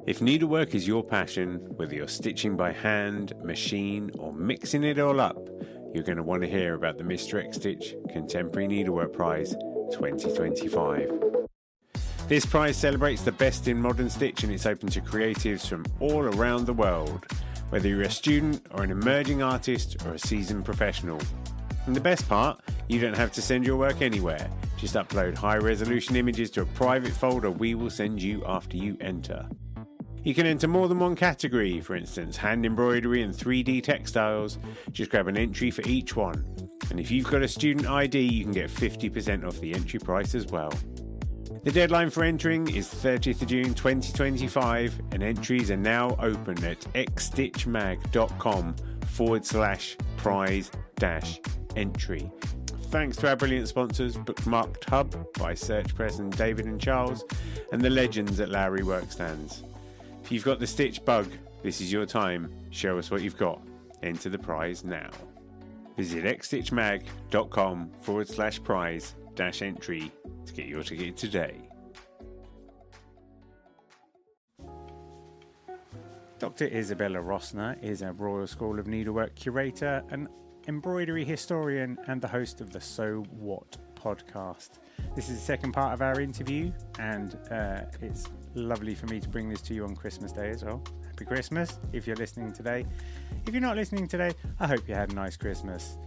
If needlework is your passion, whether you're stitching by hand, machine, or mixing it all up, you're going to want to hear about the Mr. X Stitch Contemporary Needlework Prize 2025. This prize celebrates the best in modern stitch, and it's open to creatives from all around the world, whether you're a student or an emerging artist or a seasoned professional. And the best part, you don't have to send your work anywhere. Just upload high-resolution images to a private folder we will send you after you enter. You can enter more than one category, for instance, hand embroidery and 3D textiles. Just grab an entry for each one. And if you've got a student ID, you can get 50% off the entry price as well. The deadline for entering is 30th of June 2025, and entries are now open at xstitchmag.com/prize-entry. Thanks to our brilliant sponsors, Bookmarked Hub by Search Press and David and Charles, and the legends at Lowry Workstands. If you've got the stitch bug, this is your time. Show us what you've got. Enter the prize now. Visit xstitchmag.com/prize-entry to get your ticket today. Dr. Isabella Rosner is a Royal School of Needlework curator, an embroidery historian, and the host of the So What podcast. This is the second part of our interview, and it's lovely for me to bring this to you on Christmas Day as well. Happy Christmas if you're listening today. If you're not listening today, I hope you had a nice Christmas.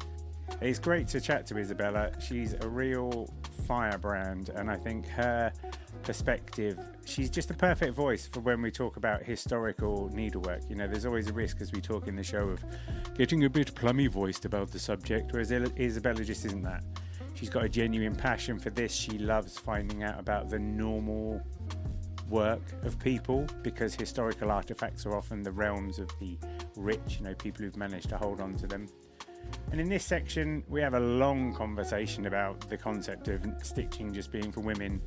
It's great to chat to Isabella. She's a real firebrand, and I think her perspective, she's just a perfect voice for when we talk about historical needlework. You know, there's always a risk as we talk in the show of getting a bit plummy voiced about the subject, whereas Isabella just isn't that. She's got a genuine passion for this. She loves finding out about the normal work of people, because historical artifacts are often the realms of the rich, you know, people who've managed to hold on to them. And in this section, we have a long conversation about the concept of stitching just being for women.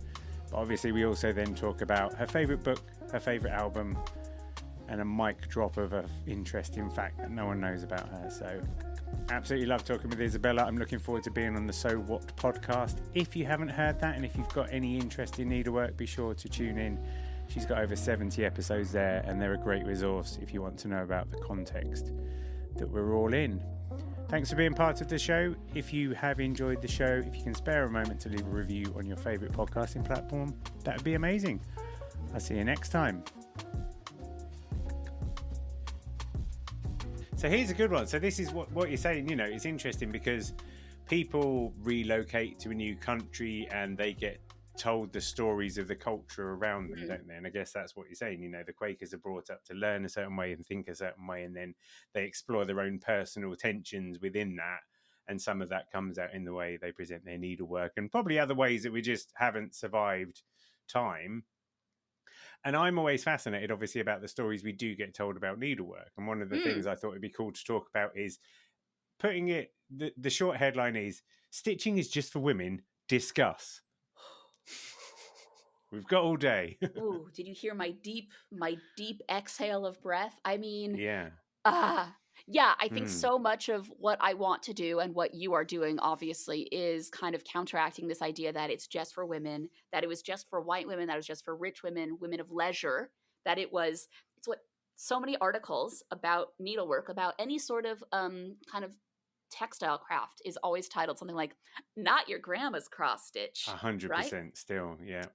But obviously, we also then talk about her favourite book, her favourite album, and a mic drop of an interesting fact that no one knows about her. So, absolutely love talking with Isabella. I'm looking forward to being on the So What podcast. If you haven't heard that, and if you've got any interest in needlework, be sure to tune in. She's got over 70 episodes there, and they're a great resource if you want to know about the context that we're all in. Thanks for being part of the show. If you have enjoyed the show, if you can spare a moment to leave a review on your favourite podcasting platform, that would be amazing. I'll see you next time. So here's a good one. So this is what you're saying, you know, it's interesting because people relocate to a new country and they get told the stories of the culture around them, don't they? And I guess that's what you're saying, you know, the Quakers are brought up to learn a certain way and think a certain way, and then they explore their own personal tensions within that, and some of that comes out in the way they present their needlework, and probably other ways that we just haven't survived time. And I'm always fascinated, obviously, about the stories we do get told about needlework, and one of the things I thought would be cool to talk about is putting it, the short headline is, stitching is just for women, discuss. We've got all day. Ooh, did you hear my deep exhale of breath? I mean, yeah. I think so much of what I want to do and what you are doing, obviously, is kind of counteracting this idea that it's just for women, that it was just for white women, that it was just for rich women, women of leisure, that it's what so many articles about needlework, about any sort of kind of textile craft is always titled something like, not your grandma's cross stitch. 100% right? still, yeah.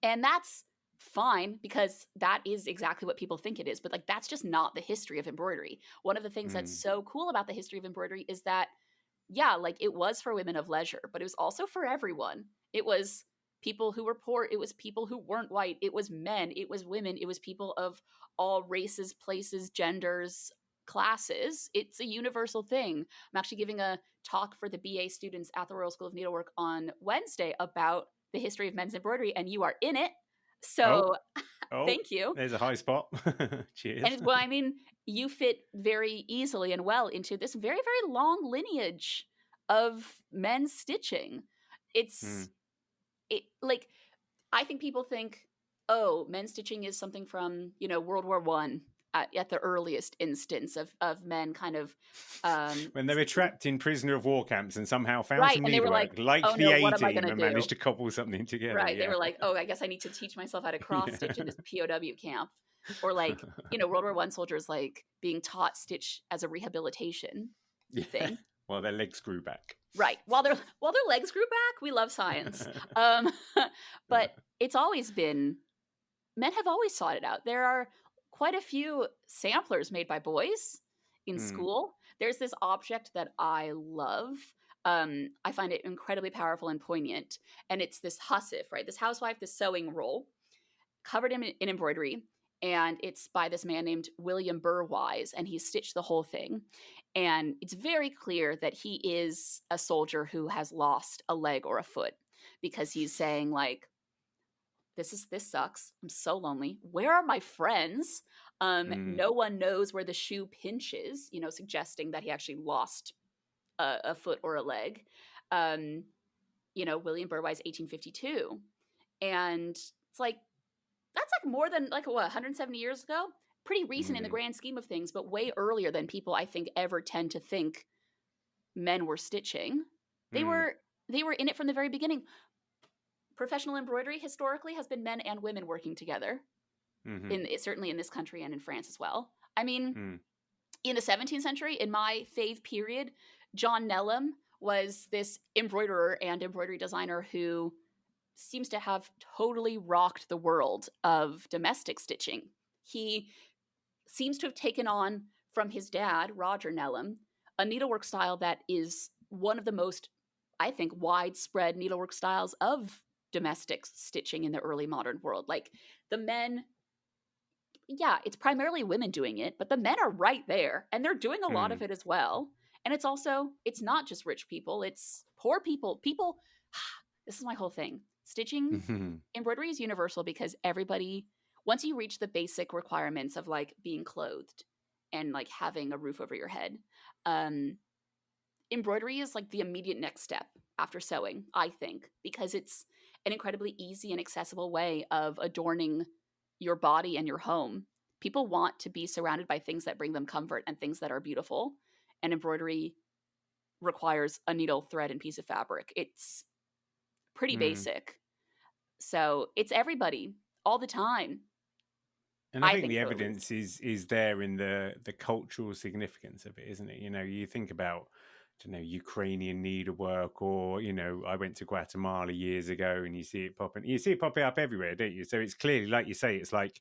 And that's fine, because that is exactly what people think it is. But like, that's just not the history of embroidery. One of the things that's so cool about the history of embroidery is that, yeah, like it was for women of leisure, but it was also for everyone. It was people who were poor. It was people who weren't white. It was men. It was women. It was people of all races, places, genders, classes. It's a universal thing. I'm actually giving a talk for the BA students at the Royal School of Needlework on Wednesday about the history of men's embroidery, and you are in it. So thank you. There's a high spot. Cheers. And well, I mean, you fit very easily and well into this very, very long lineage of men's stitching. Like, I think people think, oh, men's stitching is something from, you know, World War I. At the earliest instance of men kind of when they were trapped in prisoner of war camps and somehow found some and they were needlework, like, the A-team, and do? managed to cobble something together. Right, yeah. They were like, oh, I guess I need to teach myself how to cross stitch in this POW camp. Or like, World War One soldiers like being taught stitch as a rehabilitation Yeah. thing. Well, their legs grew back. Right. While their legs grew back, we love science. Um, but it's always been men have always sought it out. There are quite a few samplers made by boys in Mm, school. There's this object that I love. I find it incredibly powerful and poignant, and it's this hussif, right? This housewife, this sewing roll covered in embroidery, and it's by this man named William Burwise, and he stitched the whole thing. And it's very clear that he is a soldier who has lost a leg or a foot, because he's saying like, this sucks. I'm so lonely. Where are my friends? mm, No one knows where the shoe pinches, suggesting that he actually lost a foot or a leg. Um, William Burwise, 1852. And it's like, that's like more than like what, 170 years ago? Pretty recent in the mm, grand scheme of things, but way earlier than people I think ever tend to think men were stitching. They mm, were they were in it from the very beginning. Professional embroidery historically has been men and women working together. mm, Certainly in this country and in France as well. I mean, mm, in the 17th century, in my fave period, John Nellam was this embroiderer and embroidery designer who seems to have totally rocked the world of domestic stitching. He seems to have taken on from his dad, Roger Nellam, a needlework style that is one of the most, I think, widespread needlework styles of domestic stitching in the early modern world. Like the men, yeah, it's primarily women doing it, but the men are right there and they're doing a lot of mm, it as well. And it's not just rich people, it's poor people. This is my whole thing. Stitching mm, embroidery is universal because everybody, once you reach the basic requirements of like being clothed and like having a roof over your head, um, embroidery is like the immediate next step after sewing, I think, because it's an incredibly easy and accessible way of adorning your body and your home. People want to be surrounded by things that bring them comfort and things that are beautiful, and embroidery requires a needle, thread, and piece of fabric. It's pretty mm. basic. So it's everybody all the time. And I I think think the so, at least. evidence is there in the cultural significance of it, isn't it? You think about, I don't know, Ukrainian needlework, or I went to Guatemala years ago, and you see it popping up everywhere, don't you? So it's clearly, like you say, it's like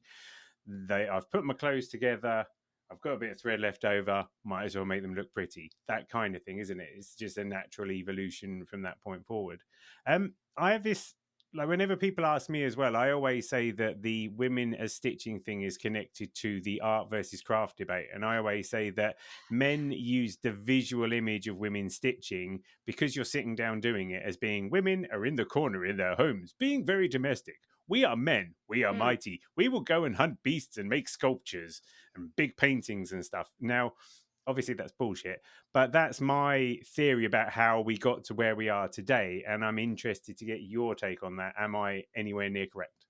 I've put my clothes together. I've got a bit of thread left over. Might as well make them look pretty. That kind of thing, isn't it? It's just a natural evolution from that point forward. I have this, like, whenever people ask me as well, I always say that the women as stitching thing is connected to the art versus craft debate. And I always say that men use the visual image of women stitching because you're sitting down doing it as being women are in the corner in their homes, being very domestic. We are men. We are Mm. mighty. We will go and hunt beasts and make sculptures and big paintings and stuff. Now, obviously, that's bullshit, but that's my theory about how we got to where we are today. And I'm interested to get your take on that. Am I anywhere near correct?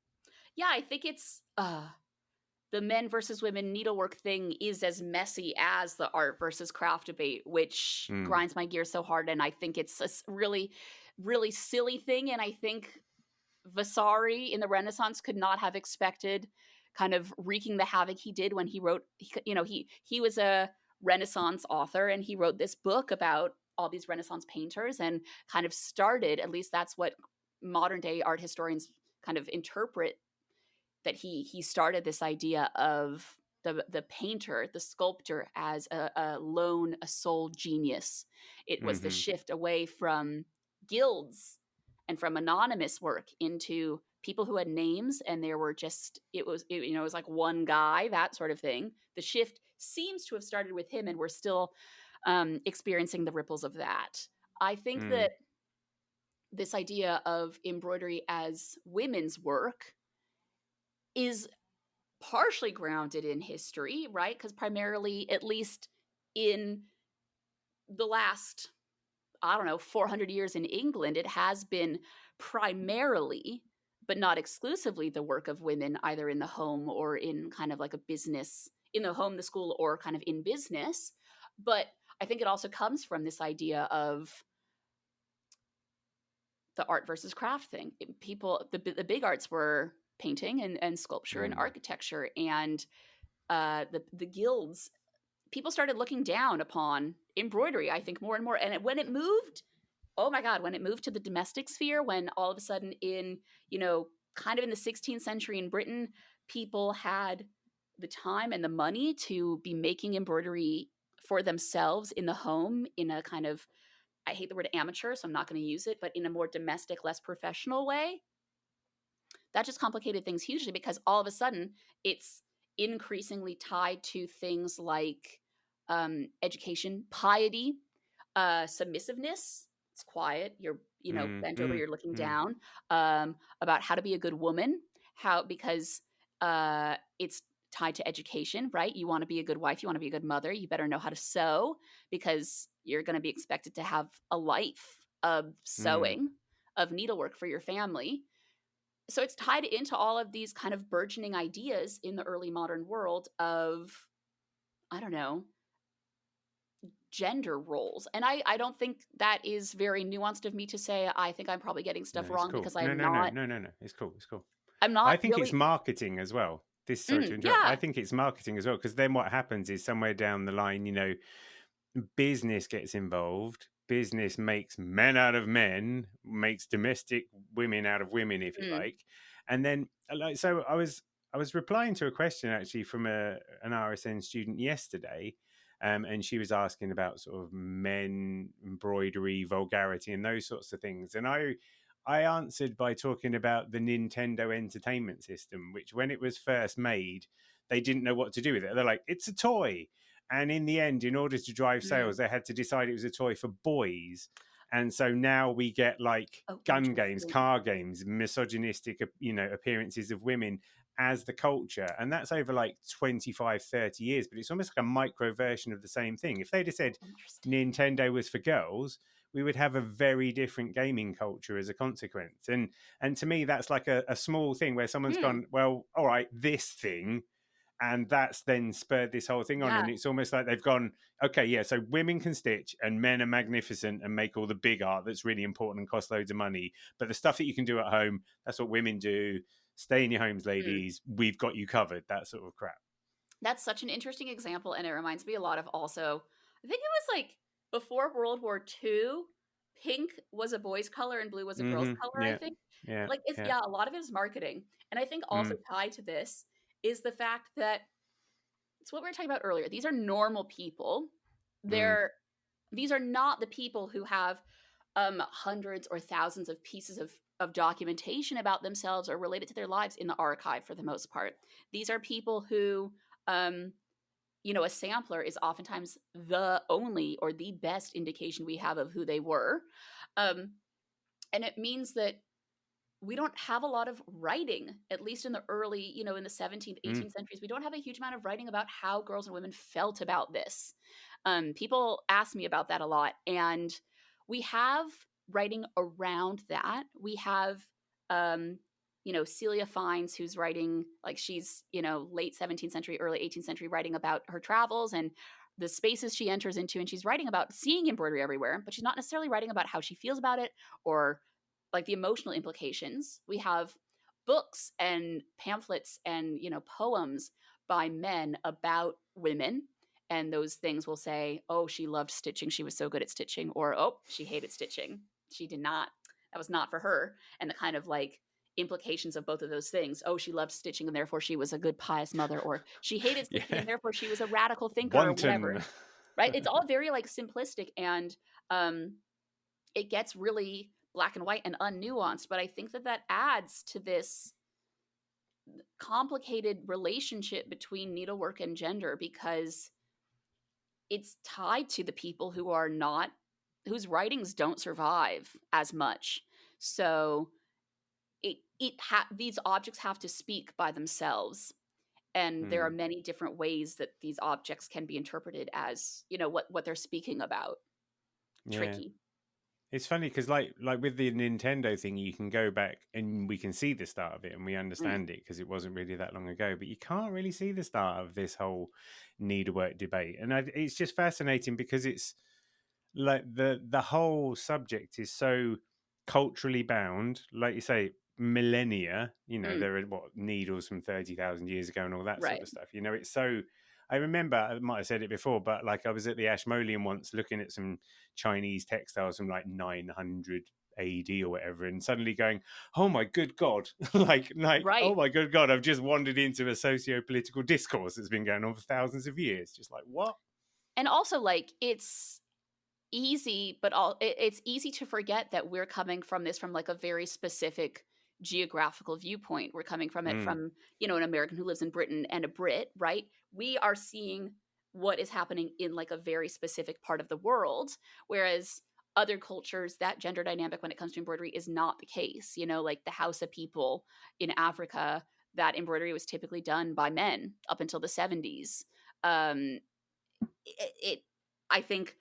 Yeah, I think it's the men versus women needlework thing is as messy as the art versus craft debate, which Mm, grinds my gears so hard. And I think it's a really, really silly thing. And I think Vasari in the Renaissance could not have expected kind of wreaking the havoc he did when he wrote, he was a Renaissance author and he wrote this book about all these Renaissance painters and kind of started, at least that's what modern day art historians kind of interpret, that he started this idea of the painter, the sculptor as a sole genius. It was the hmm shift away from guilds and from anonymous work into people who had names, and there were just it was like one guy, that sort of thing. The shift seems to have started with him, and we're still experiencing the ripples of that. I think mm, that this idea of embroidery as women's work is partially grounded in history, right? Because primarily, at least in the last, I don't know, 400 years in England, it has been primarily, but not exclusively, the work of women, either in the home or in kind of like a business, in the home, the school, or kind of in business. But I think it also comes from this idea of the art versus craft thing. People, the big arts were painting and sculpture and architecture, and the guilds, people started looking down upon embroidery, I think, more and more. And when it moved, oh my God, when it moved to the domestic sphere, when all of a sudden kind of in the 16th century in Britain, people had the time and the money to be making embroidery for themselves in the home in a kind of, I hate the word amateur, so I'm not going to use it, but in a more domestic, less professional way. That just complicated things hugely, because all of a sudden it's increasingly tied to things like education, piety, submissiveness. It's quiet. You're, bent over. You're looking down. About how to be a good woman. Because it's tied to education, right? You want to be a good wife. You want to be a good mother. You better know how to sew, because you're going to be expected to have a life of sewing, of needlework for your family. So it's tied into all of these kind of burgeoning ideas in the early modern world of, I don't know, gender roles. And I don't think that is very nuanced of me to say. I think I'm probably getting stuff wrong, cool. because No. It's cool. I'm not I think really... it's marketing as well. Sorry to interrupt. Yeah. I think it's marketing as well, because then what happens is somewhere down the line, business gets involved. Business makes men out of men, makes domestic women out of women, if you like. And then, so I was replying to a question actually from an RSN student yesterday, and she was asking about sort of men, embroidery, vulgarity, and those sorts of things. And I answered by talking about the Nintendo Entertainment System, which when it was first made, they didn't know what to do with it. They're like, it's a toy. And in the end, in order to drive sales, they had to decide it was a toy for boys. And so now we get like gun games, car games, misogynistic, appearances of women as the culture. And that's over like 25, 30 years. But it's almost like a micro version of the same thing. If they'd have said Nintendo was for girls, we would have a very different gaming culture as a consequence. And to me, that's like a small thing where someone's gone, well, all right, this thing. And that's then spurred this whole thing on. And it's almost like they've gone, okay, yeah, so women can stitch and men are magnificent and make all the big art that's really important and costs loads of money. But the stuff that you can do at home, that's what women do. Stay in your homes, ladies. We've got you covered. That sort of crap. That's such an interesting example. And it reminds me a lot of also, I think it was like before World War II, pink was a boy's color and blue was a girl's color, I think. Yeah. Like, a lot of it is marketing. And I think also tied to this is the fact that it's what we were talking about earlier. These are normal people. These are not the people who have hundreds or thousands of pieces of documentation about themselves or related to their lives in the archive for the most part. These are people who, a sampler is oftentimes the only or the best indication we have of who they were. And it means that we don't have a lot of writing, at least in the early, in the 17th, 18th centuries. We don't have a huge amount of writing about how girls and women felt about this. People ask me about that a lot. And we have writing around that. We have, Celia Fiennes, who's writing, like she's, late 17th century, early 18th century, writing about her travels and the spaces she enters into. And she's writing about seeing embroidery everywhere, but she's not necessarily writing about how she feels about it or like the emotional implications. We have books and pamphlets and, poems by men about women. And those things will say, oh, she loved stitching. She was so good at stitching. Or, oh, she hated stitching. She did not. That was not for her. And the kind of like implications of both of those things. Oh, she loved stitching and therefore she was a good pious mother. Or she hated stitching and therefore she was a radical thinker or whatever. Right? It's all very like simplistic and it gets really black and white and unnuanced, but I think that adds to this complicated relationship between needlework and gender, because it's tied to the people who are not, whose writings don't survive as much. So these objects have to speak by themselves, and there are many different ways that these objects can be interpreted as, what they're speaking about. Tricky. It's funny because like with the Nintendo thing, you can go back and we can see the start of it and we understand it because it wasn't really that long ago, but you can't really see the start of this whole needlework debate. And it's just fascinating because it's like the whole subject is so culturally bound. Like you say, millennia, Mm, there are needles from 30,000 years ago and all that sort right. of stuff. It's so, I remember, I might have said it before, but like I was at the Ashmolean once looking at some Chinese textiles from like 900 AD or whatever, and suddenly going, oh my good God, like, oh Right. my good God, I've just wandered into a socio-political discourse that's been going on for thousands of years. Just like, what? And also, like, it's easy, but it's easy to forget that we're coming from this from like a very specific geographical viewpoint. We're coming from it Mm, from, an American who lives in Britain and a Brit, right? We are seeing what is happening in like a very specific part of the world, whereas other cultures, that gender dynamic when it comes to embroidery is not the case. Like the Hausa people in Africa, that embroidery was typically done by men up until the 70s. Um, it I think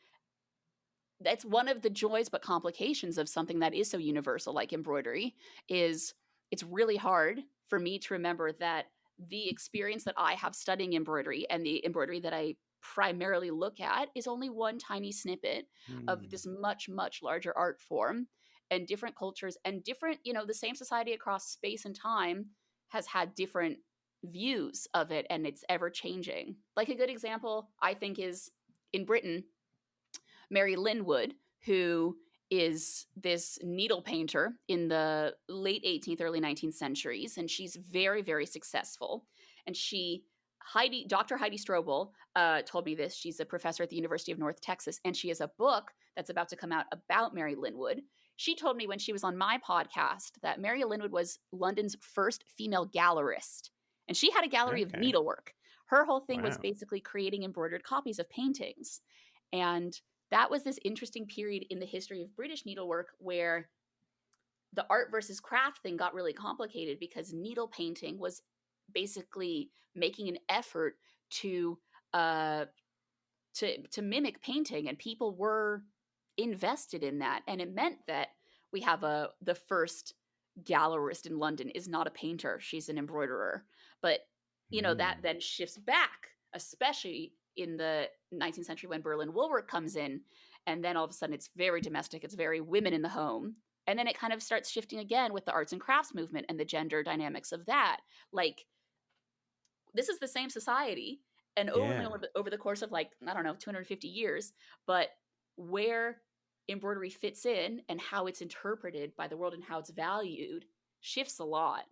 that's one of the joys but complications of something that is so universal like embroidery is it's really hard for me to remember that the experience that I have studying embroidery and the embroidery that I primarily look at is only one tiny snippet of mm, this much much larger art form, and different cultures and different, the same society across space and time has had different views of it, and it's ever changing. Like a good example I think is in Britain, Mary Linwood, who is this needle painter in the late 18th, early 19th centuries, and she's very, very successful. And Dr. Heidi Strobel told me this. She's a professor at the University of North Texas, and she has a book that's about to come out about Mary Linwood. She told me when she was on my podcast that Mary Linwood was London's first female gallerist, and she had a gallery of okay. needlework. Her whole thing was Wow. basically creating embroidered copies of paintings. And that was this interesting period in the history of British needlework where the art versus craft thing got really complicated because needle painting was basically making an effort to uh, to mimic painting, and people were invested in that, and it meant that we have the first gallerist in London is not a painter, she's an embroiderer. But that Mm. then shifts back, especially in the 19th century when Berlin woolwork comes in, and then all of a sudden it's very domestic, it's very women in the home. And then it kind of starts shifting again with the arts and crafts movement and the gender dynamics of that. Like, this is the same society, and only Yeah. over the course of, like, I don't know, 250 years, but where embroidery fits in and how it's interpreted by the world and how it's valued shifts a lot.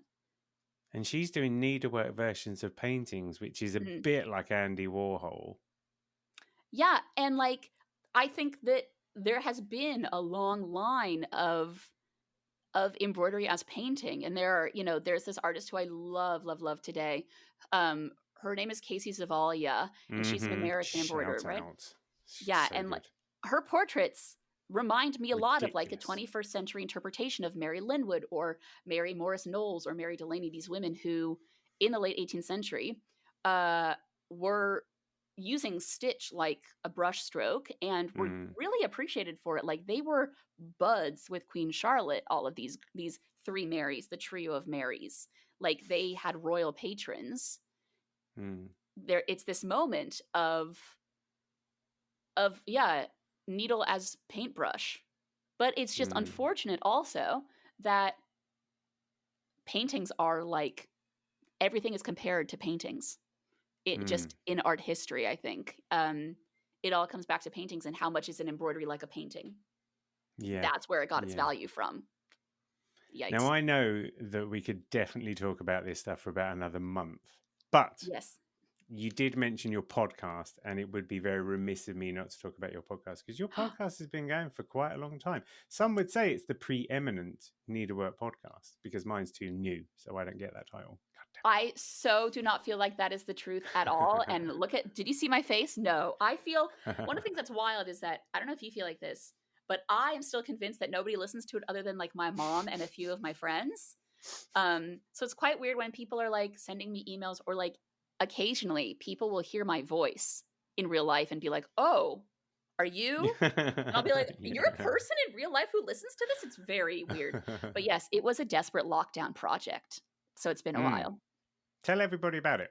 And she's doing needlework versions of paintings, which is a Mhm. bit like Andy Warhol. Yeah, and like I think that there has been a long line of embroidery as painting, and there's this artist who I love love love today. Her name is Casey Zavalia, and she's an American embroiderer, Shout right? out. Yeah, So and like good. her portraits remind me a lot of like a Ridiculous. 21st century interpretation of Mary Linwood or Mary Morris Knowles or Mary Delaney, these women who in the late 18th century uh, were using stitch like a brush stroke and were Mm, really appreciated for it. Like they were buds with Queen Charlotte, all of these three Marys, the trio of Marys. Like they had royal patrons. mm, It's this moment of needle as paintbrush. But it's just mm, unfortunate also that paintings are like everything is compared to paintings. It mm. just in art history, I think. It all comes back to paintings and how much is an embroidery like a painting. Yeah. That's where it got its Yeah. value from. Now, Yikes. I know that we could definitely talk about this stuff for about another month, but Yes. you did mention your podcast, and it would be very remiss of me not to talk about your podcast because your podcast has been going for quite a long time. Some would say it's the preeminent needlework podcast because mine's too new, so I don't get that title. I so do not feel like that is the truth at all. And did you see my face? No. I feel one of the things that's wild is that I don't know if you feel like this, but I am still convinced that nobody listens to it other than like my mom and a few of my friends. So it's quite weird when people are like sending me emails, or like occasionally people will hear my voice in real life and be like, "Oh, are you?" And I'll be like, "You're a Yeah. person in real life who listens to this?" It's very weird. But yes, it was a desperate lockdown project. So it's been a Mm. while. Tell everybody about it.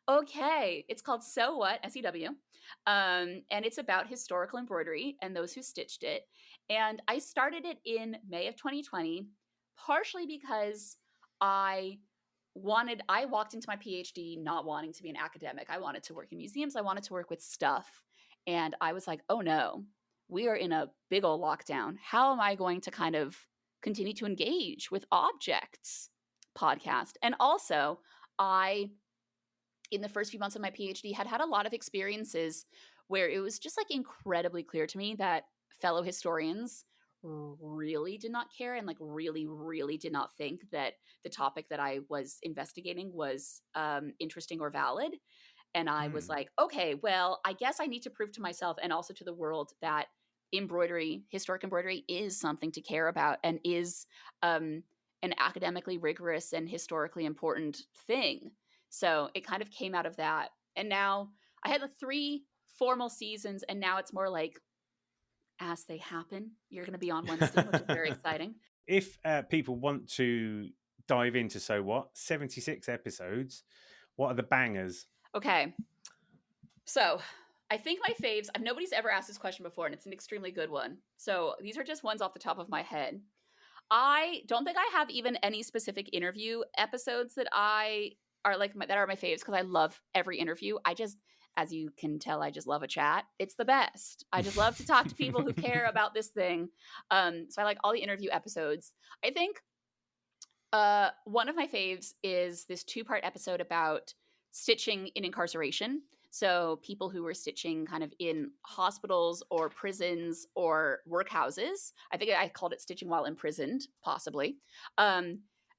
Okay, it's called So What, SEW, and it's about historical embroidery and those who stitched it. And I started it in May of 2020, partially because I walked into my PhD not wanting to be an academic. I wanted to work in museums. I wanted to work with stuff. And I was like, oh no, we are in a big old lockdown. How am I going to kind of continue to engage with objects? Podcast. And also, I, in the first few months of my PhD, had a lot of experiences where it was just like incredibly clear to me that fellow historians really did not care and like really, really did not think that the topic that I was investigating was interesting or valid. And I was like, okay, well, I guess I need to prove to myself and also to the world that embroidery, historic embroidery, is something to care about and is an academically rigorous and historically important thing. So it kind of came out of that. And now I had the 3 formal seasons, and now it's more like as they happen. You're going to be on one soon, which is very exciting. If people want to dive into 76 episodes, what are the bangers? Okay. So I think my faves, nobody's ever asked this question before, and it's an extremely good one. So these are just ones off the top of my head. I don't think I have even any specific interview episodes that are my faves, because I love every interview. As you can tell, I just love a chat. It's the best. I just love to talk to people who care about this thing. So I like all the interview episodes. I think one of my faves is this 2-part episode about stitching in incarceration. So people who were stitching kind of in hospitals or prisons or workhouses. I think I called it stitching while imprisoned, possibly.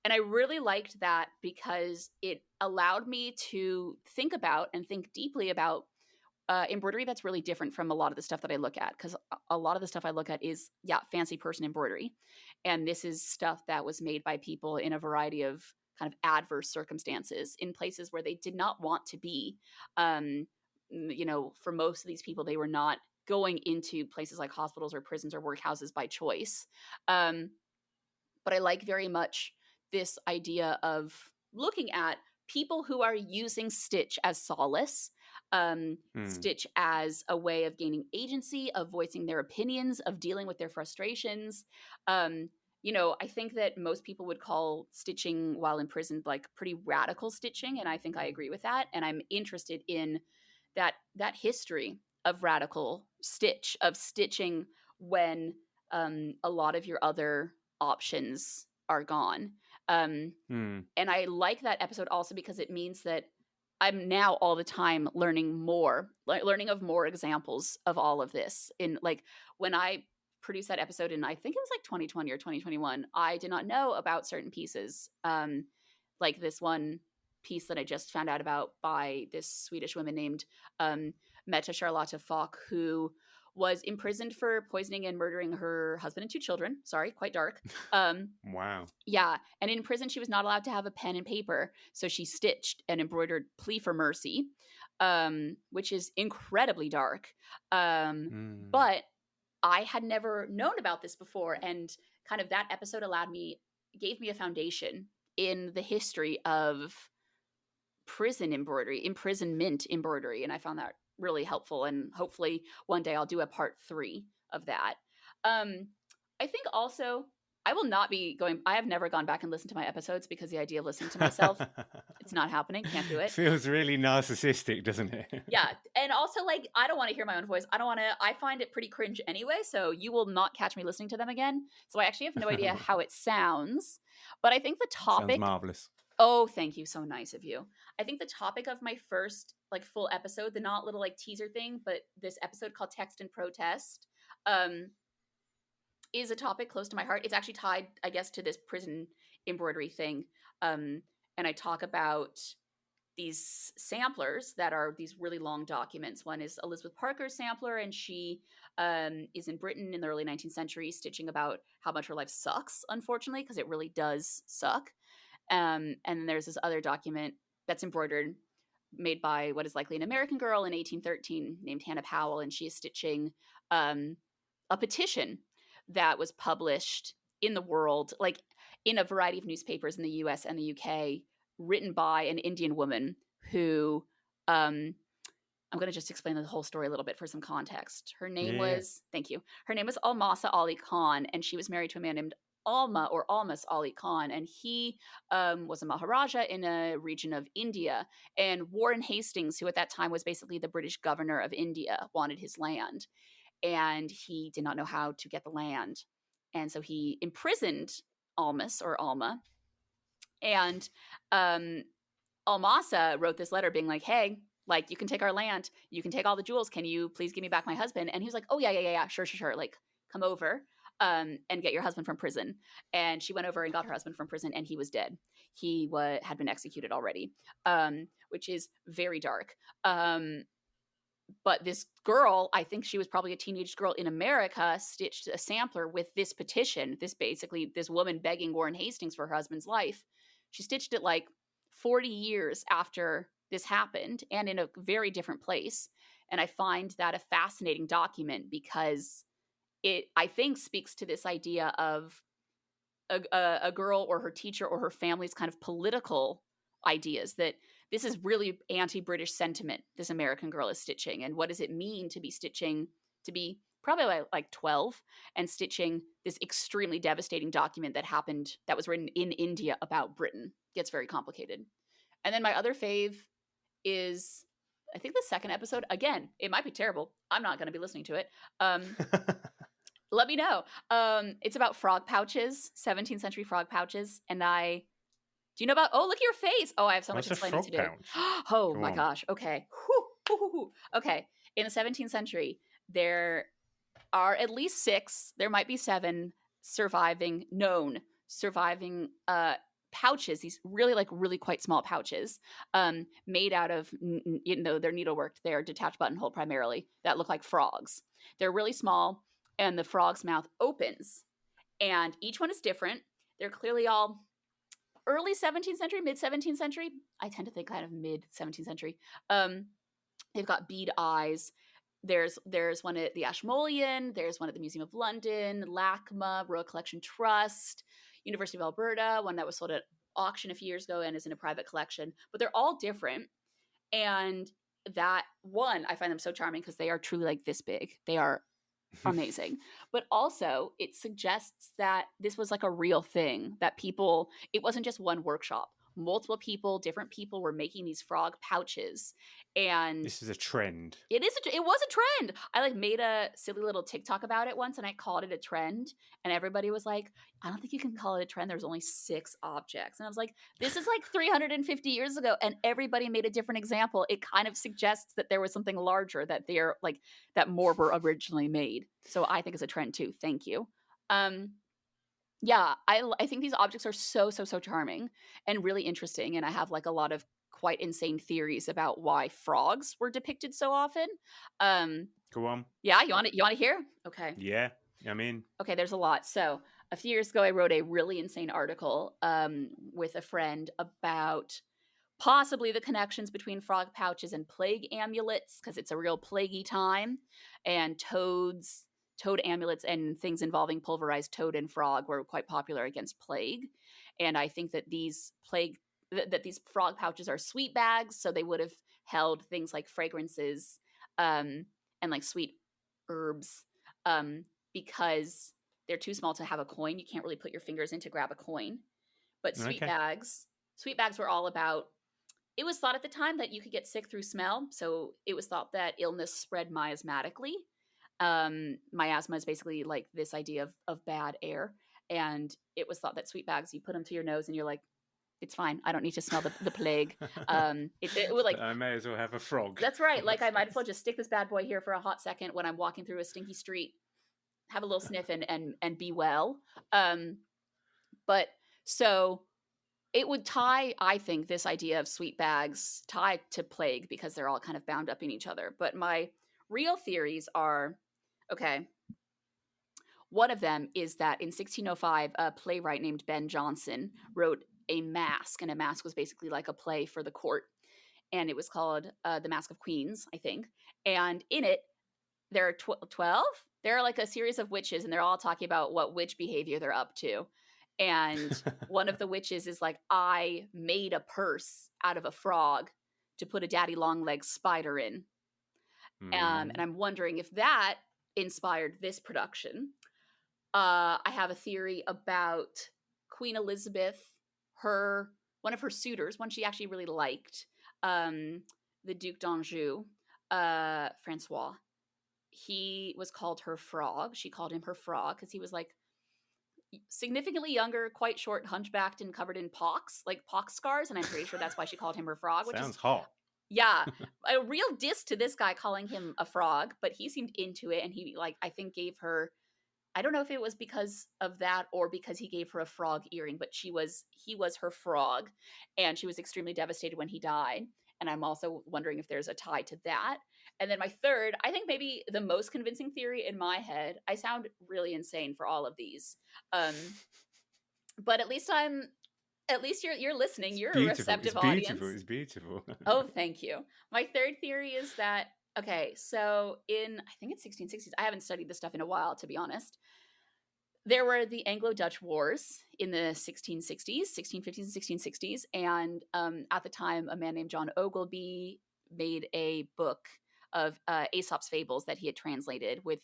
And I really liked that because it allowed me to think about and think deeply about embroidery that's really different from a lot of the stuff that I look at. Because a lot of the stuff I look at is, fancy person embroidery. And this is stuff that was made by people in a variety of kind of adverse circumstances in places where they did not want to be. For most of these people, they were not going into places like hospitals or prisons or workhouses by choice. But I like very much this idea of looking at people who are using stitch as solace, stitch as a way of gaining agency, of voicing their opinions, of dealing with their frustrations. I think that most people would call stitching while imprisoned like pretty radical stitching, and I think I agree with that. And I'm interested in that history of radical stitch, of stitching when a lot of your other options are gone. And I like that episode also because it means that I'm now all the time learning of more examples of all of this. In like when I produced that episode in, I think it was like 2020 or 2021, I did not know about certain pieces. Like this one piece that I just found out about by this Swedish woman named Metta Charlotta Falk, who was imprisoned for poisoning and murdering her husband and 2 children. Sorry, quite dark. Wow. Yeah. And in prison, she was not allowed to have a pen and paper. So she stitched an embroidered plea for mercy, which is incredibly dark. But I had never known about this before. And kind of that episode gave me a foundation in the history of prison embroidery, imprisonment embroidery. And I found that really helpful. And hopefully one day I'll do a part 3 of that. I think also I have never gone back and listened to my episodes because the idea of listening to myself, it's not happening. Can't do it. Feels really narcissistic, doesn't it? Yeah. And also like, I don't want to hear my own voice. I find it pretty cringe anyway. So you will not catch me listening to them again. So I actually have no idea how it sounds, but I think the topic. Sounds marvelous. Oh, thank you. So nice of you. I think the topic of my first like full episode, the not little like teaser thing, but this episode called Text and Protest, is a topic close to my heart. It's actually tied, I guess, to this prison embroidery thing. And I talk about these samplers that are these really long documents. One is Elizabeth Parker's sampler, and she is in Britain in the early 19th century stitching about how much her life sucks, unfortunately, because it really does suck. And then there's this other document that's embroidered, made by what is likely an American girl in 1813 named Hannah Powell, and she is stitching a petition that was published in the world, like in a variety of newspapers in the US and the UK, written by an Indian woman who, I'm going to just explain the whole story a little bit for some context. Her name was, thank you. Her name was Almasa Ali Khan, and she was married to a man named Alma or Almas Ali Khan, and he was a Maharaja in a region of India. And Warren Hastings, who at that time was basically the British governor of India, wanted his land, and he did not know how to get the land. And so he imprisoned Almas or Alma. And Almasa wrote this letter being like, hey, like, you can take our land, you can take all the jewels, can you please give me back my husband? And he was like, oh yeah, sure, like, come over and get your husband from prison. And she went over and got her husband from prison, and he was dead. He had been executed already, which is very dark. But this girl, I think she was probably a teenage girl in America, stitched a sampler with this petition, this woman begging Warren Hastings for her husband's life. She stitched it like 40 years after this happened, and in a very different place. And I find that a fascinating document because it, I think, speaks to this idea of a girl or her teacher or her family's kind of political ideas, that this is really anti-British sentiment this American girl is stitching. And what does it mean to be stitching, to be probably like 12 and stitching this extremely devastating document that was written in India about Britain? Gets very complicated. And then my other fave is, I think, the second episode. Again, it might be terrible. I'm not going to be listening to it. Let me know. It's about frog pouches, 17th century frog pouches. And do you know about, oh, look at your face. Oh, I have so much explaining to do. Oh my gosh. Okay. Okay. In the 17th century, there are at least 6, there might be 7 surviving pouches, these really quite small pouches, made out of, they're needleworked, they're detached buttonhole primarily, that look like frogs. They're really small, and the frog's mouth opens, and each one is different. They're clearly all early 17th century, mid 17th century. I tend to think kind of mid 17th century. They've got bead eyes. There's one at the Ashmolean. There's one at the Museum of London, LACMA, Royal Collection Trust, University of Alberta, one that was sold at auction a few years ago and is in a private collection. But they're all different. And that one, I find them so charming because they are truly like this big. They are amazing. But also it suggests that this was like a real thing, that it wasn't just one workshop. Multiple people, different people were making these frog pouches. And this is a trend. It was a trend. I made a silly little TikTok about it once, and I called it a trend, and everybody was like, I don't think you can call it a trend. There's only 6 objects. And I was like, this is like 350 years ago, and everybody made a different example. It kind of suggests that there was something larger, that that more were originally made. So I think it's a trend too. Thank you. Yeah, I think these objects are so charming and really interesting, and I have a lot of quite insane theories about why frogs were depicted so often. Go on. Yeah, you want to hear? Okay. Yeah, I mean. Okay, there's a lot. So a few years ago, I wrote a really insane article with a friend about possibly the connections between frog pouches and plague amulets, because it's a real plaguey time, and toad amulets and things involving pulverized toad and frog were quite popular against plague. And I think that these frog pouches are sweet bags, so they would have held things like fragrances and like sweet herbs, because they're too small to have a coin. You can't really put your fingers in to grab a coin. But sweet bags were all about, it was thought at the time that you could get sick through smell. So it was thought that illness spread miasmatically. Miasma is basically like this idea of bad air. And it was thought that sweet bags, you put them to your nose and you're like, it's fine. I don't need to smell the plague. It would I may as well have a frog. That's right. I might as well just stick this bad boy here for a hot second when I'm walking through a stinky street, have a little sniff and be well. But so it would tie, I think, this idea of sweet bags tie to plague because they're all kind of bound up in each other. But my real theories are, okay, one of them is that in 1605, a playwright named Ben Jonson wrote a masque, and a masque was basically like a play for the court, and it was called The Masque of Queens, I think. And in it, there are 12. There are like a series of witches, and they're all talking about what witch behavior they're up to. And one of the witches is like, I made a purse out of a frog to put a daddy long leg spider in. And I'm wondering if that inspired this production. I have a theory about Queen Elizabeth, one of her suitors, one she actually really liked, the Duc d'Anjou, Francois. He was called her frog. She called him her frog because he was like significantly younger, quite short, hunchbacked, and covered in pox scars. And I'm pretty sure that's why she called him her frog. Which Sounds is hot. Yeah, a real diss to this guy calling him a frog, but he seemed into it, and he I think gave her. I don't know if it was because of that or because he gave her a frog earring, but he was her frog, and she was extremely devastated when he died. And I'm also wondering if there's a tie to that. And then my third, I think maybe the most convincing theory in my head. I sound really insane for all of these, but at least you're listening. You're a receptive audience. It's beautiful. Oh, thank you. My third theory is that, okay, so I think it's 1660s. I haven't studied this stuff in a while, to be honest. There were the Anglo-Dutch Wars in the 1660s, 1650s and 1660s. And at the time, a man named John Ogilby made a book of Aesop's fables that he had translated with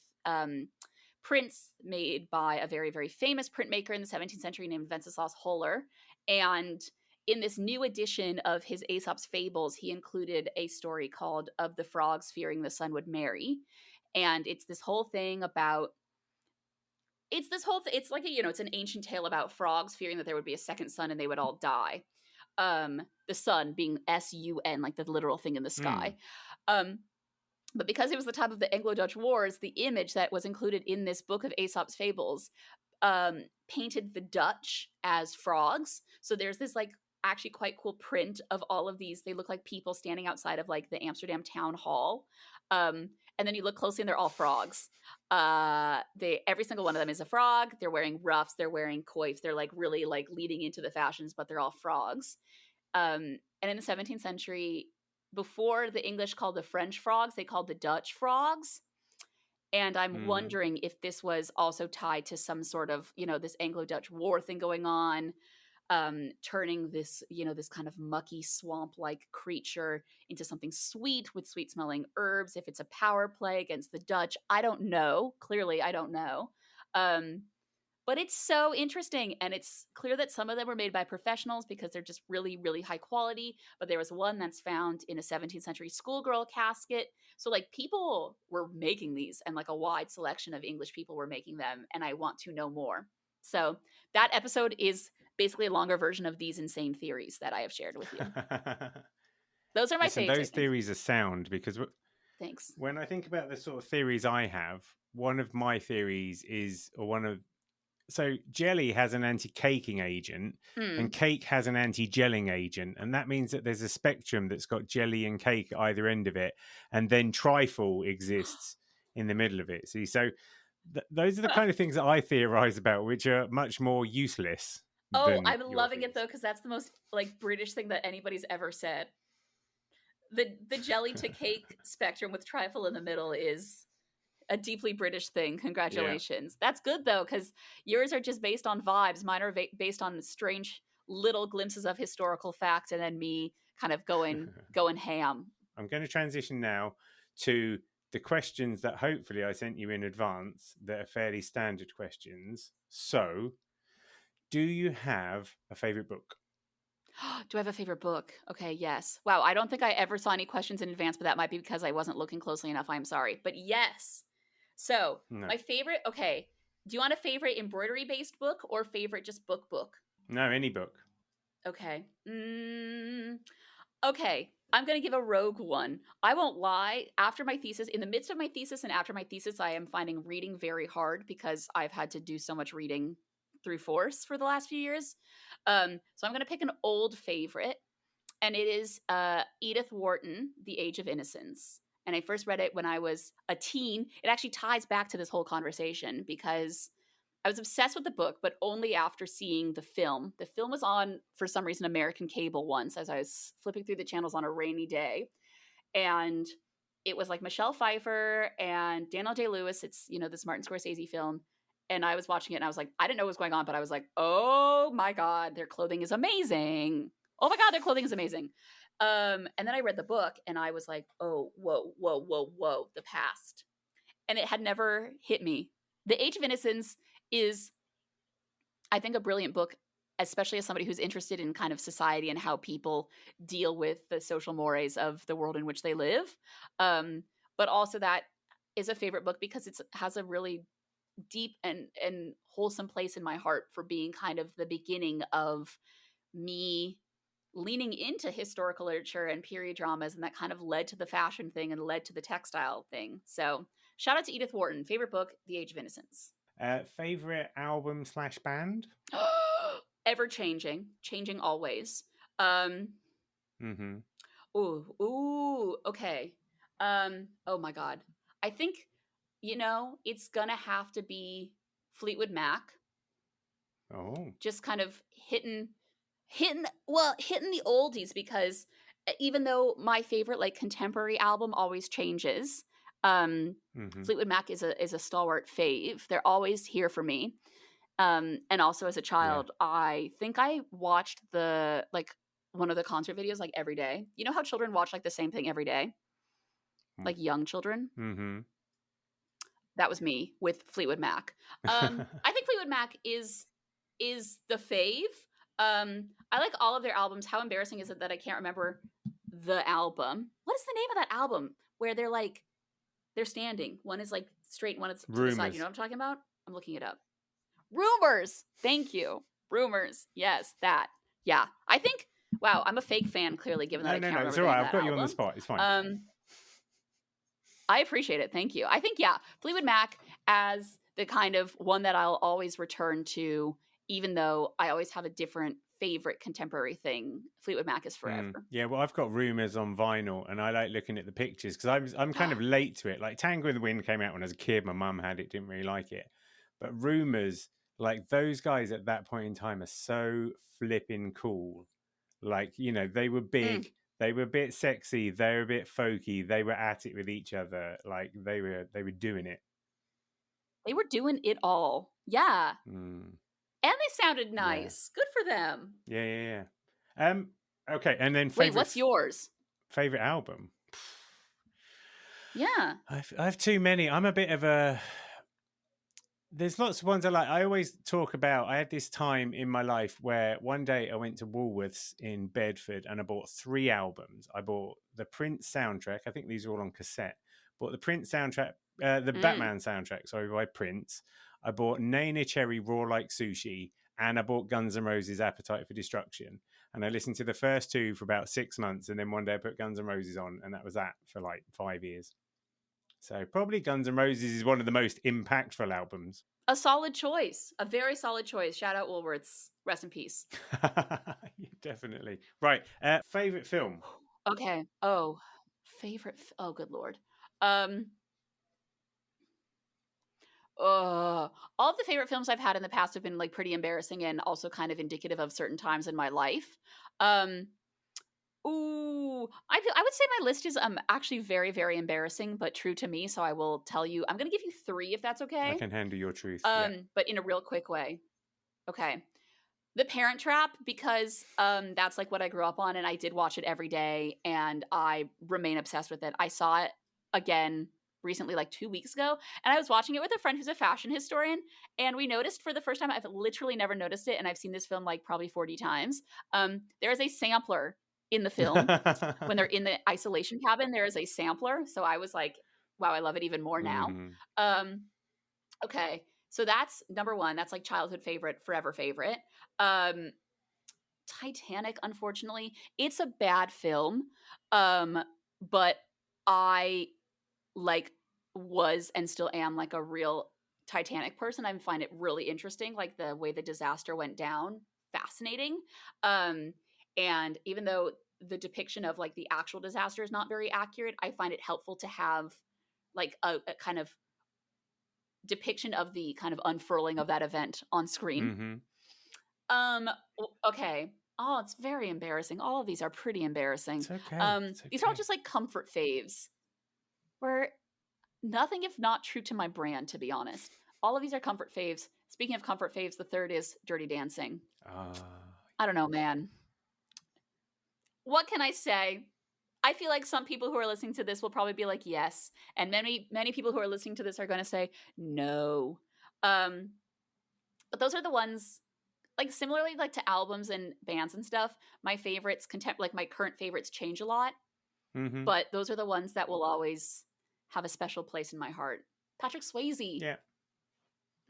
prints made by a very, very famous printmaker in the 17th century named Wenceslaus Holler. And in this new edition of his Aesop's Fables, he included a story called Of the Frogs Fearing the Sun Would Marry. And it's this whole thing about, it's like, it's an ancient tale about frogs fearing that there would be a second sun and they would all die. The sun being sun, like the literal thing in the sky. But because it was the time of the Anglo-Dutch Wars, the image that was included in this book of Aesop's Fables painted the Dutch as frogs. So there's this like actually quite cool print of all of these. They look like people standing outside of like the Amsterdam town hall. And then you look closely and they're all frogs. Every single one of them is a frog. They're wearing ruffs. They're wearing coifs. They're like really like leading into the fashions, but they're all frogs. And in the 17th century, before the English called the French frogs, they called the Dutch frogs. And I'm wondering if this was also tied to some sort of, this Anglo-Dutch war thing going on, turning this, this kind of mucky swamp-like creature into something sweet with sweet-smelling herbs. If it's a power play against the Dutch, I don't know. Clearly, I don't know. But it's so interesting, and it's clear that some of them were made by professionals because they're just really, really high quality. But there was one that's found in a 17th century schoolgirl casket. So, like, people were making these, and like a wide selection of English people were making them, and I want to know more. So that episode is basically a longer version of these insane theories that I have shared with you. Those are my favorites. Those theories are sound because thanks. When I think about the sort of theories I have, one of my theories is, so jelly has an anti-caking agent and cake has an anti-gelling agent. And that means that there's a spectrum that's got jelly and cake at either end of it. And then trifle exists in the middle of it. See, so those are the kind of things that I theorize about, which are much more useless. Oh, I'm loving it though, because that's the most like British thing that anybody's ever said. The jelly to cake spectrum with trifle in the middle is a deeply British thing. Congratulations. Yeah. That's good though, because yours are just based on vibes. Mine are based on strange little glimpses of historical fact, and then me kind of going ham. I'm going to transition now to the questions that hopefully I sent you in advance that are fairly standard questions. So, do you have a favorite book? Do I have a favorite book? Okay, yes. Wow, I don't think I ever saw any questions in advance, but that might be because I wasn't looking closely enough. I'm sorry. But yes. So, my favorite, okay. Do you want a favorite embroidery-based book or favorite just book? No, any book. Okay. Okay, I'm going to give a rogue one. I won't lie. In the midst of my thesis and after my thesis, I am finding reading very hard because I've had to do so much reading through force for the last few years. So I'm going to pick an old favorite, and it is Edith Wharton, The Age of Innocence. And I first read it when I was a teen. It actually ties back to this whole conversation because I was obsessed with the book, but only after seeing the film. The film was on, for some reason, American cable once as I was flipping through the channels on a rainy day. And it was like Michelle Pfeiffer and Daniel Day-Lewis. It's, this Martin Scorsese film. And I was watching it and I was like, I didn't know what was going on, but I was like, oh my God, their clothing is amazing. Oh my God, their clothing is amazing. And then I read the book and I was like, oh, whoa, the past. And it had never hit me. The Age of Innocence is, I think, a brilliant book, especially as somebody who's interested in kind of society and how people deal with the social mores of the world in which they live. But also that is a favorite book because it has a really deep and wholesome place in my heart for being kind of the beginning of me leaning into historical literature and period dramas, and that kind of led to the fashion thing and led to the textile thing. So shout out to Edith Wharton. Favorite book, The Age of Innocence. Favorite album / band? Ever changing always. Ooh, okay. Oh my God. I think, it's gonna have to be Fleetwood Mac. Oh. Just kind of hitting the oldies, because even though my favorite like contemporary album always changes, Fleetwood Mac is a stalwart fave. They're always here for me. And also as a child, I think I watched one of the concert videos like every day. You know how children watch like the same thing every day? Like young children? Mm-hmm. That was me with Fleetwood Mac. I think Fleetwood Mac is the fave. I like all of their albums. How embarrassing is it that I can't remember the album? What is the name of that album where they're standing? One is like straight and one is to the side. You know what I'm talking about? I'm looking it up. Rumors. Thank you. Rumors. Yes, that. Yeah. I think, wow, I'm a fake fan, clearly, given that I can't remember it's all right. I've got album. you on the spot. It's fine. I appreciate it. Thank you. I think, Fleetwood Mac as the kind of one that I'll always return to, even though I always have a different favorite contemporary thing. Fleetwood Mac is forever. Yeah, well, I've got Rumors on vinyl, and I like looking at the pictures because I'm kind of late to it. Like Tango in the Wind came out when I was a kid. My mum had it, didn't really like it. But Rumors, like those guys at that point in time are so flipping cool. Like, they were big. They were a bit sexy. They were a bit folky. They were at it with each other. Like they were doing it. They were doing it all. Yeah. And they sounded nice. Yeah. Good for them. Yeah. Okay, and then wait, what's yours? Favorite album? Yeah. I have too many. I'm a bit of a... There's lots of ones I like. I always talk about, I had this time in my life where one day I went to Woolworths in Bedford and I bought 3 albums. I bought the Prince soundtrack. I think these are all on cassette. Bought the Prince soundtrack, Batman soundtrack, sorry, by Prince. I bought Nene Cherry Raw Like Sushi, and I bought Guns N' Roses Appetite for Destruction. And I listened to the first 2 for about 6 months, and then one day I put Guns N' Roses on, and that was that for like 5 years. So probably Guns N' Roses is one of the most impactful albums. A solid choice. A very solid choice. Shout out Woolworths. Rest in peace. Definitely. Right. Favorite film? Okay. Oh, oh, good Lord. All of the favorite films I've had in the past have been like pretty embarrassing and also kind of indicative of certain times in my life. I would say my list is actually very, very embarrassing, but true to me. So I will tell you, I'm going to give you 3 if that's okay. I can handle your truth. But in a real quick way. Okay. The Parent Trap, because that's like what I grew up on, and I did watch it every day, and I remain obsessed with it. I saw it again recently, like 2 weeks ago, and I was watching it with a friend who's a fashion historian, and we noticed for the first time, I've literally never noticed it, and I've seen this film like probably 40 times. There is a sampler in the film. When they're in the isolation cabin, there is a sampler. So I was like, wow, I love it even more now. Okay. So that's number 1. That's like childhood favorite, forever favorite. Titanic, unfortunately, it's a bad film. But I like was and still am like a real Titanic person. I find it really interesting, like the way the disaster went down. Fascinating. And even though the depiction of like the actual disaster is not very accurate, I find it helpful to have like a kind of depiction of the kind of unfurling of that event on screen. Okay. Oh, it's very embarrassing. All of these are pretty embarrassing. It's okay. These are all just like comfort faves. Where nothing if not true to my brand, to be honest. All of these are comfort faves. Speaking of comfort faves, the 3rd is Dirty Dancing. I don't know, man. What can I say? I feel like some people who are listening to this will probably be like, yes. And many people who are listening to this are going to say, no. But those are the ones, like similarly like to albums and bands and stuff, my favorites, like my current favorites change a lot. Mm-hmm. But those are the ones that will always have a special place in my heart. Patrick Swayze. Yeah.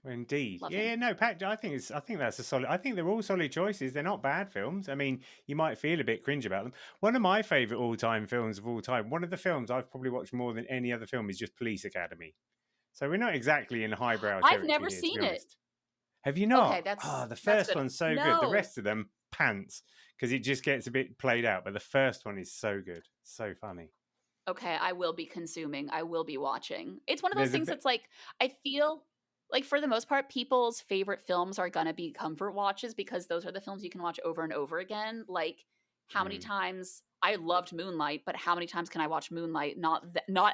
Indeed. Love Yeah, him. no, Pat, I think that's a solid. I think they're all solid choices. They're not bad films. I mean, you might feel a bit cringe about them. One of my favorite all-time films of all time, one of the films I've probably watched more than any other film, is just Police Academy. So we're not exactly in highbrow territory. I've never here, seen it. Have you not? Okay, the first good. one's so good. The rest of them, pants, because it just gets a bit played out. But the first one is so good. So funny. Okay, I will be consuming. I will be watching. It's one of those things that's like, I feel like for the most part, people's favorite films are going to be comfort watches because those are the films you can watch over and over again. Like, how many times... I loved Moonlight, but how many times can I watch Moonlight? Not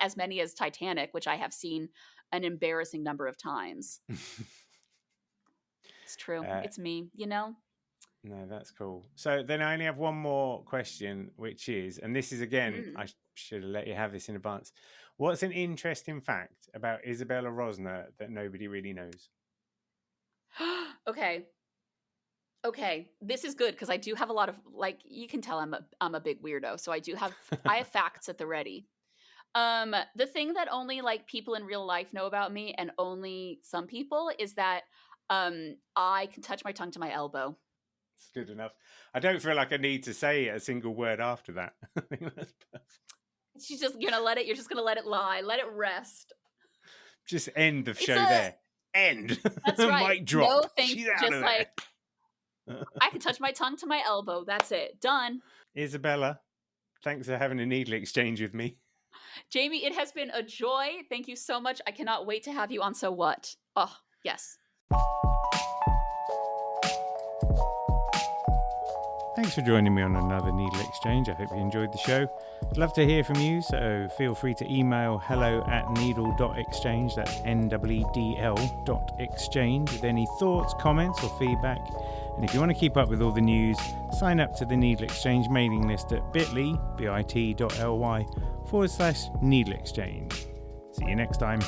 as many as Titanic, which I have seen an embarrassing number of times. It's true. It's me, you know? No, that's cool. So then I only have one more question, which is, and this is again, I should have let you have this in advance. What's an interesting fact about Isabella Rosner that nobody really knows? Okay, this is good because I do have a lot of, like, you can tell I'm a big weirdo, so I have facts at the ready. The thing that only like people in real life know about me, and only some people, is that I can touch my tongue to my elbow. It's good enough. I don't feel like I need to say a single word after that. I think that's perfect. She's just gonna let it. You're just gonna let it lie. Let it rest. Just end the show there. End. That's right. Mic drop. No, thank you. Just like. I can touch my tongue to my elbow. That's it. Done. Isabella, thanks for having a needle exchange with me. Jamie, it has been a joy. Thank you so much. I cannot wait to have you on So What. Oh, yes. Thanks for joining me on another Needle Exchange. I hope you enjoyed the show. I'd love to hear from you, so feel free to email hello@needle.exchange, that's NEEDL.exchange, with any thoughts, comments or feedback. And if you want to keep up with all the news, sign up to the Needle Exchange mailing list at bit.ly/needle exchange. See you next time.